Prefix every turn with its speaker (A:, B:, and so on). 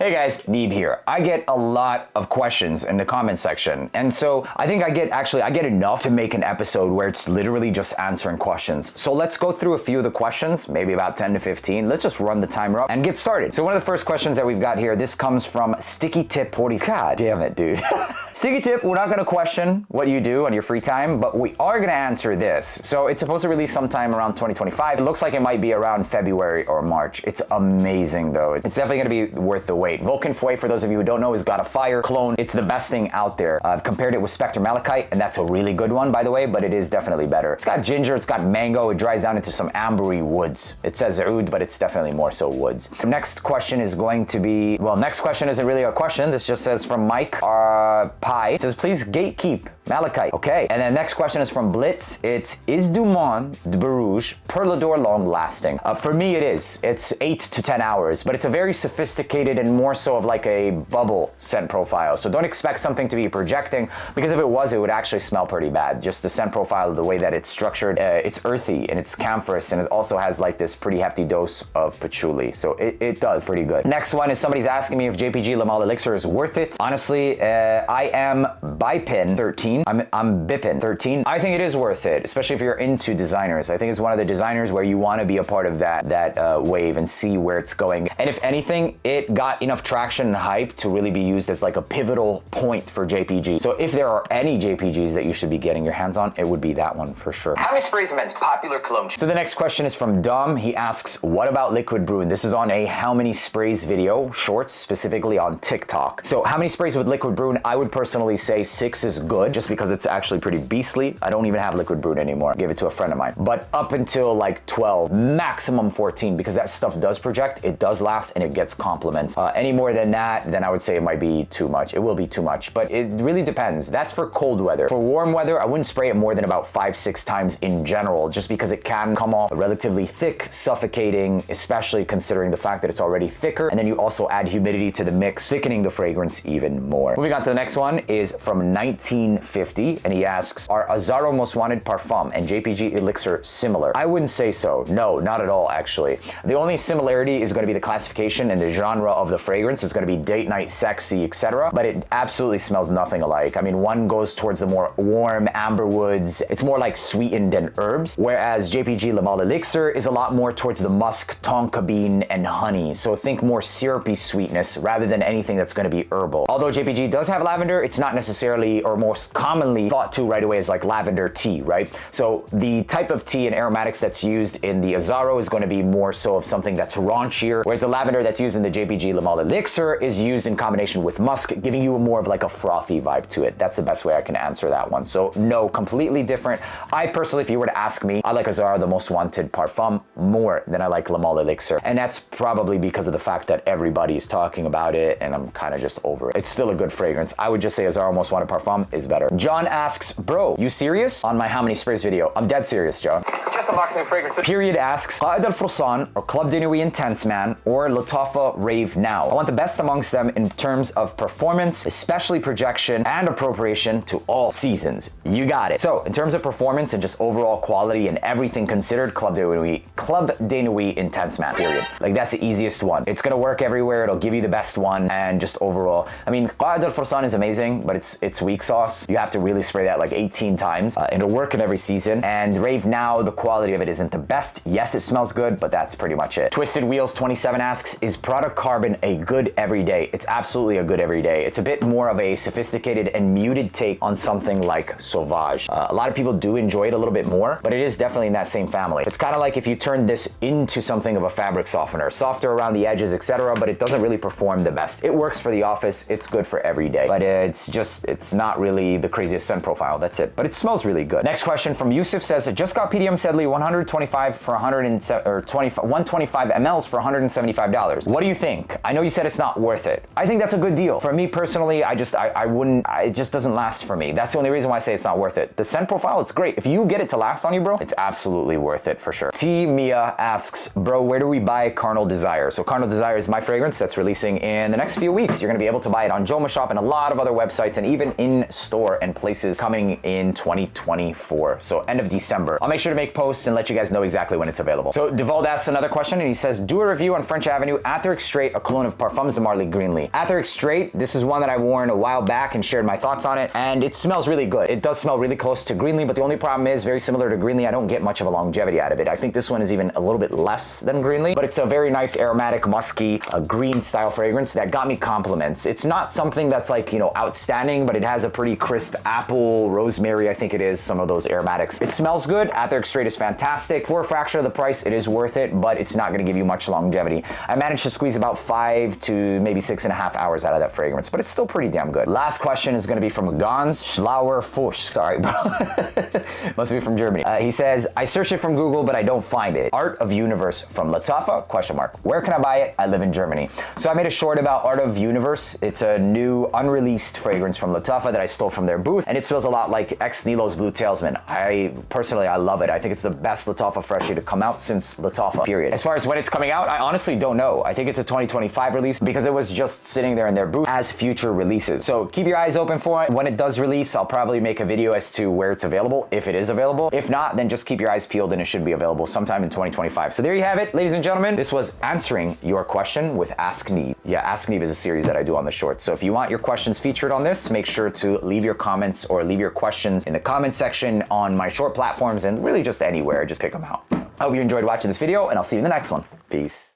A: Hey guys, Neeb here. I get a lot of questions in the comment section, and so I think I get enough to make an episode where it's literally just answering questions. So let's go through a few of the questions, maybe about 10 to 15. Let's just run the timer up and get started. So one of the first questions that we've got here, this comes from Sticky Tip 40. God damn it, dude. Sticky Tip, we're not gonna question what you do on your free time, but we are gonna answer this. So it's supposed to release sometime around 2025. It looks like it might be around February or March. It's amazing though. It's definitely gonna be worth the wait. Vulcan Fue, for those of you who don't know, is God of Fire clone. It's the best thing out there. I've compared it with Spectre Malachite, and that's a really good one, by the way, but it is definitely better. It's got ginger, it's got mango, it dries down into some ambery woods. It says oud, but it's definitely more so woods. The next question is going to be, well, next question isn't really a question. This just says from Mike Pie. It says, please gatekeep Malachite. Okay. And then next question is from Blitz. It's, is Dumont de Barouge Perlador long lasting? For me, it is. It's 8 to 10 hours, but it's a very sophisticated and more so of like a bubble scent profile. So don't expect something to be projecting, because if it was, it would actually smell pretty bad. Just the scent profile, the way that it's structured, it's earthy and it's camphorous, and it also has like this pretty hefty dose of patchouli. So it does pretty good. Next one is somebody's asking me if JPG Le Male Elixir is worth it. Honestly, I am Bipin 13. I'm Bipin 13. I think it is worth it, especially if you're into designers. I think it's one of the designers where you want to be a part of that wave and see where it's going. And if anything, it got enough traction and hype to really be used as like a pivotal point for JPG. So if there are any JPGs that you should be getting your hands on, it would be that one for sure. How many sprays men's popular cologne? So the next question is from Dom. He asks, what about liquid brew? And this is on a how many sprays video, shorts, specifically on TikTok. So how many sprays with liquid brew? I would personally say 6 is good, just because it's actually pretty beastly. I don't even have liquid brew anymore. I gave it to a friend of mine. But up until like 12, maximum 14, because that stuff does project, it does last, and it gets compliments. Any more than that, then I would say it might be too much. It will be too much, but it really depends. That's for cold weather. For warm weather, I wouldn't spray it more than about 5-6 times in general, just because it can come off relatively thick, suffocating, especially considering the fact that it's already thicker. And then you also add humidity to the mix, thickening the fragrance even more. Moving on to the next one is from 1950, and he asks, are Azzaro Most Wanted Parfum and JPG Elixir similar? I wouldn't say so. No, not at all, actually. The only similarity is going to be the classification and the genre of the fragrance. It's going to be date night, sexy, etc. But it absolutely smells nothing alike. I mean, one goes towards the more warm amber woods. It's more like sweetened and herbs, whereas JPG Le Male Elixir is a lot more towards the musk, tonka bean, and honey. So think more syrupy sweetness rather than anything that's going to be herbal. Although JPG does have lavender, it's not necessarily, or most commonly thought to right away, as like lavender tea, right? So the type of tea and aromatics that's used in the Azzaro is going to be more so of something that's raunchier, whereas the lavender that's used in the JPG Le Male Elixir is used in combination with musk, giving you more of like a frothy vibe to it. That's the best way I can answer that one. So no, completely different. I personally, if you were to ask me, I like Azzaro, the Most Wanted Parfum, more than I like Le Male Elixir. And that's probably because of the fact that everybody is talking about it, and I'm kind of just over it. It's still a good fragrance. I would just say Azzaro Most Wanted Parfum is better. John asks, bro, you serious? On my how many sprays video. I'm dead serious, John. Just unboxing fragrances. Period asks, Qaed Al Frosan or Club de Nuit Intense Man or Latafa Rave Now? I want the best amongst them in terms of performance, especially projection and appropriation to all seasons. You got it. So in terms of performance and just overall quality and everything considered, Club de Nuit Intense Man, period. Like, that's the easiest one. It's gonna work everywhere. It'll give you the best one, and just overall, I mean, Qaed Al Frosan is amazing, but it's weak sauce. You have to really spray that like 18 times. It'll work in every season. And Rave Now, the quality of it isn't the best. Yes, it smells good, but that's pretty much it. Twisted Wheels 27 asks, is Product Carbon a good everyday? It's absolutely a good everyday. It's a bit more of a sophisticated and muted take on something like Sauvage. A lot of people do enjoy it a little bit more, but it is definitely in that same family. It's kind of like if you turn this into something of a fabric softener, softer around the edges, etc., but it doesn't really perform the best. It works for the office. It's good for every day, but it's not really the craziest scent profile. That's it, but it smells really good. Next question from Yusuf says, just got PDM Sedley 125 for 125 mLs for $175. What do you think? I know you said it's not worth it. I think that's a good deal. For me personally, I wouldn't, it just doesn't last for me. That's the only reason why I say it's not worth it. The scent profile, it's great. If you get it to last on you, bro, it's absolutely worth it for sure. T Mia asks, bro, where do we buy Carnal Desire? So Carnal Desire is my fragrance that's releasing in the next few weeks. You're gonna be able to buy it on Joma Shop and a lot of other websites, and even in store and places coming in 2024. So end of December. I'll make sure to make posts and let you guys know exactly when it's available. So Devald asks another question, and he says, do a review on French Avenue Atheric Straight, a cologne of Parfums de Marly Greenly. Atheric Straight, this is one that I worn a while back and shared my thoughts on it, and it smells really good. It does smell really close to Greenly, but the only problem is, very similar to Greenly, I don't get much of a longevity out of it. I think this one is even a little bit less than Greenly, but it's a very nice aromatic, musky, green style fragrance that got me compliments. It's not something that's like, you know, outstanding, but it has a pretty crisp apple, rosemary, I think it is, some of those aromatics. It smells good. Atheric Straight is fantastic. For a fraction of the price, it is worth it, but it's not gonna give you much longevity. I managed to squeeze about 5 to maybe 6.5 hours out of that fragrance, but it's still pretty damn good. Last question is gonna be from Gans Schlauer Fusch. Sorry, bro. Must be from Germany. He says, I searched it from Google, but I don't find it. Art of Universe from Lattafa? Question mark. Where can I buy it? I live in Germany. So I made a short about Art of Universe. It's a new unreleased fragrance from Lattafa that I stole from their booth, and it smells a lot like Ex Nilo's Blue Talesman. I love it. I think it's the best Lattafa freshie to come out since Lattafa, period. As far as when it's coming out, I honestly don't know. I think it's a 2025 release because it was just sitting there in their booth as future releases. So keep your eyes open for it. When it does release, I'll probably make a video as to where it's available, if it is available. If not, then just keep your eyes peeled and it should be available sometime in 2025. So there you have it, ladies and gentlemen. This was answering your question with Ask Neeb. Yeah, Ask Neeb is a series that I do on the short. So if you want your questions featured on this, make sure to leave your comments or leave your questions in the comment section on my short platforms and really just anywhere. Just pick them out. I hope you enjoyed watching this video, and I'll see you in the next one. Peace.